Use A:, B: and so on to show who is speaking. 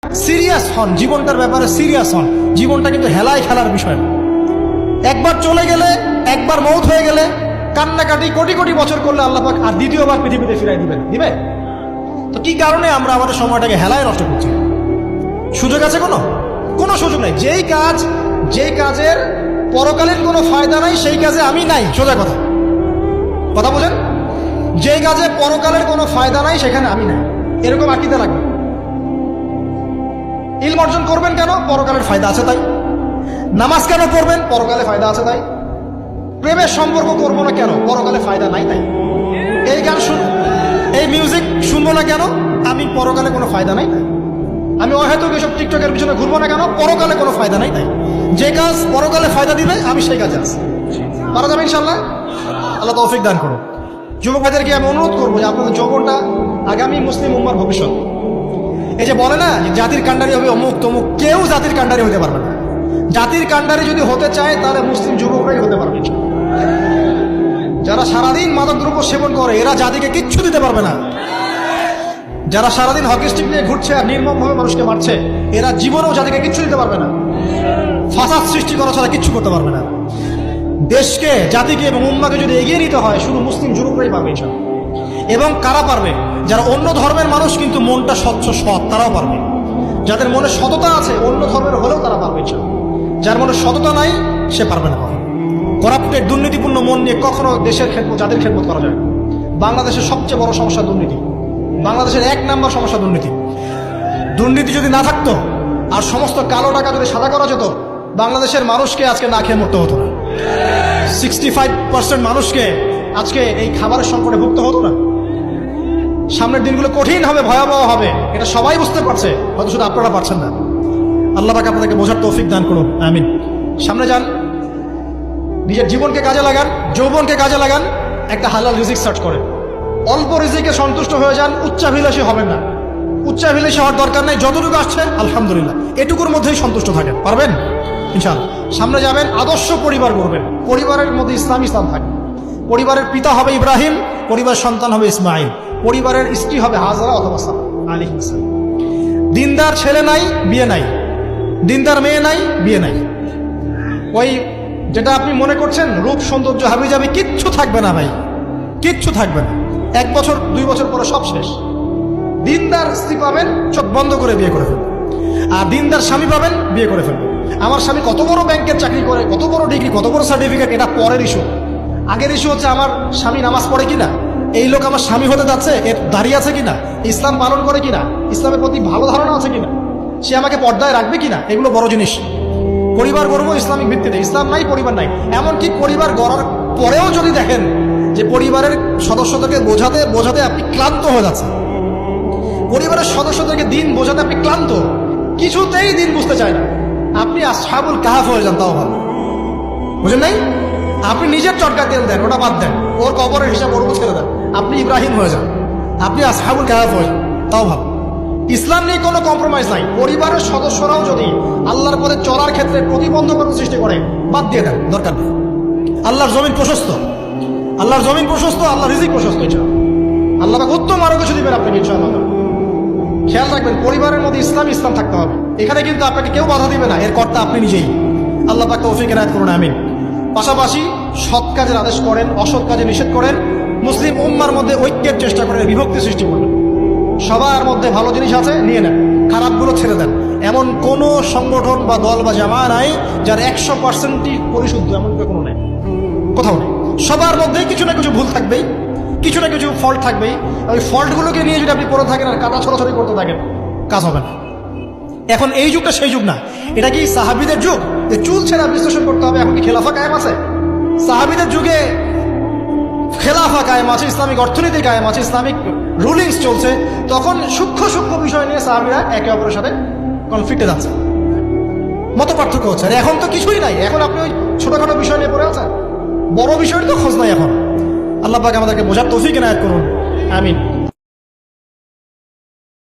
A: Serious হন, জীবনটার ব্যাপারে serious হন। জীবনটা কিন্তু হেলায় খেলার বিষয় না। একবার চলে গেলে, একবার মৌত হয়ে গেলে কান্নাকাটি কোটি কোটি বছর করলে আল্লাহ পাক আর দ্বিতীয়বার পৃথিবীতে ফিরাই দিবে? তো কি কারণে আমরা আমাদের সময়টাকে হেলায় নষ্ট করছি? সুযোগ আছে কোনো সুযোগ নাই। যেই কাজের পরকালীন কোনো ফায়দা নাই সেই কাজে আমি নাই। সোজা কথা বোঝেন? যেই কাজে পরকালের কোনো ফায়দা নাই সেখানে আমি নাই, এরকম আকীদা লাগবে। ইলম অর্জন করবেন কেন? পরকালের ফায়দা আছে তাই। নামাজ কেন পড়বেন? পরকালে ফায়দা আছে তাই। প্রেমের সম্পর্ক করবো না কেন? পরকালে ফায়দা নাই তাই। এই গান এই মিউজিক শুনবো না কেন? আমি পরকালে কোনো ফায়দা নাই তাই। আমি অহেতুক এসব টিকটকের পিছনে ঘুরবো না কেন? পরকালে কোনো ফায়দা নাই তাই। যে কাজ পরকালে ফায়দা দিবে আমি সেই কাজে আছি। পারা যাবে ইনশাল্লাহ? আল্লাহ তৌফিক দান করুন। যুবক ভাইদেরকে আমি অনুরোধ করবো যে আপনাদের যৌবনটা আগামী মুসলিম উম্মার ভবিষ্যৎ। এই যে বলে না যে জাতির কাণ্ডারি হবে অমুক তমুক, কেউ জাতির কাণ্ডারি হতে পারবে না। জাতির কাণ্ডারি যদি হতে চায় তাহলে মুসলিম যুবকরাই হতে পারবে। যারা সারাদিন মাদকদ্রব্য সেবন করে এরা জাতিকে কিচ্ছু দিতে পারবে না। যারা সারাদিন হকি স্টিক নিয়ে ঘুরছে আর নির্মমভাবে মানুষকে মারছে এরা জীবনেও জাতিকে কিচ্ছু দিতে পারবে না। ফাসাদ সৃষ্টি করা ছাড়া কিচ্ছু করতে পারবে না। দেশকে, জাতিকে এবং উম্মাকে যদি এগিয়ে নিতে হয় শুধু মুসলিম যুবকরাই পারবে ইনশাআল্লাহ। এবং কারা পারবে? যারা অন্য ধর্মের মানুষ কিন্তু মনটা স্বচ্ছ সৎ, তারাও পারবে। যাদের মনে সততা আছে অন্য ধর্মের হলেও তারা পারবে ইনশাআল্লাহ। যার মনে সততা নাই সে পারবে না। করাপ্টেড, দুর্নীতিপূর্ণ মন নিয়ে কখনো দেশের খেদমত, জাতির খেদমত করা যায় না। বাংলাদেশের সবচেয়ে বড় সমস্যা দুর্নীতি। বাংলাদেশের 1 নম্বর সমস্যা দুর্নীতি। দুর্নীতি যদি না থাকতো আর সমস্ত কালো টাকা যদি সাদা করা যেত, বাংলাদেশের মানুষকে আজকে না খেয়ে মরতে হতো না। 65% মানুষকে আজকে এই খাবারের সংকটে ভুগতে হতো না। সামনের দিনগুলো কঠিন হবে, ভয়াবহ হবে, এটা সবাই বুঝতে পারছে, হয়তো শুধু আপনারা পারছেন না। আল্লাহ পাক আপনাদেরকে বোঝার তৌফিক দান করুন, আমিন। সামনে যান, নিজের জীবনকে কাজে লাগান, যৌবনকে কাজে লাগান, একটা হালাল রিজিক সার্চ করেন। অল্প রিজিকে সন্তুষ্ট হয়ে যান, উচ্চাভিলাষী হবেন না। উচ্চাভিলাষী হওয়ার দরকার নেই, যতটুকু আসছে আলহামদুলিল্লাহ, এটুকুর মধ্যেই সন্তুষ্ট থাকেন। পারবেন ইনশাআল্লাহ। সামনে যাবেন, আদর্শ পরিবার করবেন। পরিবারের মধ্যে ইসলাম থাকবে। পরিবারের পিতা হবে ইব্রাহিম, পরিবার সন্তান হবে ইসমাইল, পরিবারের স্ত্রী হবে হাজরা অথবা সারা আলাইহিস সালাম। দিনদার ছেলে নাই, বিয়ে নাই। দিনদার মেয়ে নাই, বিয়ে নাই। ওই যেটা আপনি মনে করছেন রূপ সৌন্দর্য হাবি যাবে, কিচ্ছু থাকবে না ভাই, কিচ্ছু থাকবে না। 1 বছর 2 বছর পরে সব শেষ। দিনদার স্ত্রী পাবেন, চোখ বন্ধ করে বিয়ে করে ফেলবেন। আর দিনদার স্বামী পাবেন, বিয়ে করে ফেলবেন। আমার স্বামী কত বড় ব্যাংকের চাকরি করে, কত বড় ডিগ্রি, কত বড় সার্টিফিকেট, এটা পরের ইস্যু। আগের ইস্যু হচ্ছে আমার স্বামী নামাজ পড়ে কিনা, এই লোক আমার স্বামী হতে যাচ্ছে, এর দাঁড়িয়ে আছে কিনা, ইসলাম পালন করে কিনা, ইসলামের প্রতি ভালো ধারণা আছে কিনা, সে আমাকে পর্দায় রাখবে কিনা, এগুলো বড় জিনিস। পরিবার গড়ব ইসলামিক ভিত্তিতে। ইসলাম নাই, পরিবার নাই। এমনকি পরিবার গড়ার পরেও যদি দেখেন যে পরিবারের সদস্যদেরকে বোঝাতে আপনি ক্লান্ত হয়ে যাচ্ছেন, পরিবারের সদস্যদেরকে দিন বোঝাতে আপনি ক্লান্ত, কিছুতেই দিন বুঝতে চায় না, আপনি আসহাবুল কাহাফ হয়ে যান, তাও ভালো। বুঝেন নাই? আপনি নিজের চটকা তেল দেন, ওটা বাদ দেন, ওর কবরের হিসাব ওর ছেড়ে দেন, আপনি ইব্রাহিম হয়ে যান, আপনি আসহাবুল কাহাফ হয়ে যান, তাও ভালো। ইসলাম নিয়ে কোনো কম্প্রোমাইজ নাই। পরিবারের সদস্যরাও যদি আল্লাহর পথে চলার ক্ষেত্রে প্রতিবন্ধকতা সৃষ্টি করে, বাদ দিয়ে দেন, দরকার নেই। আল্লাহর জমিন প্রশস্ত, আল্লাহর জমিন প্রশস্ত, আল্লাহর রিজিক প্রশস্ত। আল্লাহ উত্তম আরো কিছু দিবেন আপনাকে ইনশাআল্লাহ। খেয়াল রাখবেন, পরিবারের মধ্যে ইসলাম থাকতে হবে। এখানে কিন্তু আপনাকে কেউ বাধা দিবে না, এর কর্তা আপনি নিজেই। আল্লাহ পাক তৌফিক এনায়েত করুন, আমিন। পাশাপাশি সৎ কাজের আদেশ করেন, অসৎ কাজে নিষেধ করেন। মুসলিম উম্মার মধ্যে ঐক্যের চেষ্টা করেন, বিভক্তি সৃষ্টি করবেন। সবার মধ্যে ভালো জিনিস আছে, নিয়ে নেন, খারাপগুলো ছেড়ে দেন। এমন কোন সংগঠন বা দল বা জামা নাই যার 100%ই পরিশুদ্ধ, এমন কোনো নেই, কোথাও নেই। সবার মধ্যে কিছু না কিছু ভুল থাকবেই, কিছু না কিছু ফল্ট থাকবেই। ওই ফল্টগুলোকে নিয়ে যদি আপনি পড়ে থাকেন আর কাটা ছড়াছড়ি করতে থাকেন, কাজ হবে না। এখন এই যুগটা সেই যুগ না। এটা কি সাহাবীদের যুগ যে চুল ছেঁড়া বিশ্লেষণ করতে হবে? এখন কি খেলাফা কায়েম আছে? সাহাবীদের যুগে খেলাফা কায়েম আছে, ইসলামিক অর্থনীতি কায়েম আছে, ইসলামিক রুলিংস চলছে। তখন সূক্ষ্ম বিষয় নিয়ে সাহাবীরা একে অপরের সাথে কনফ্লিক্টে যাচ্ছে, মত পার্থক্য হচ্ছে। আর এখন তো কিছুই নাই, এখন আপনি ওই ছোটখাটো বিষয় নিয়ে পড়ে আছেন, বড় বিষয়ের তো খোঁজ নাই এখন। আল্লাহ পাক আমাদেরকে বোঝার তৌফিক এনায়েত করুন, আমিন।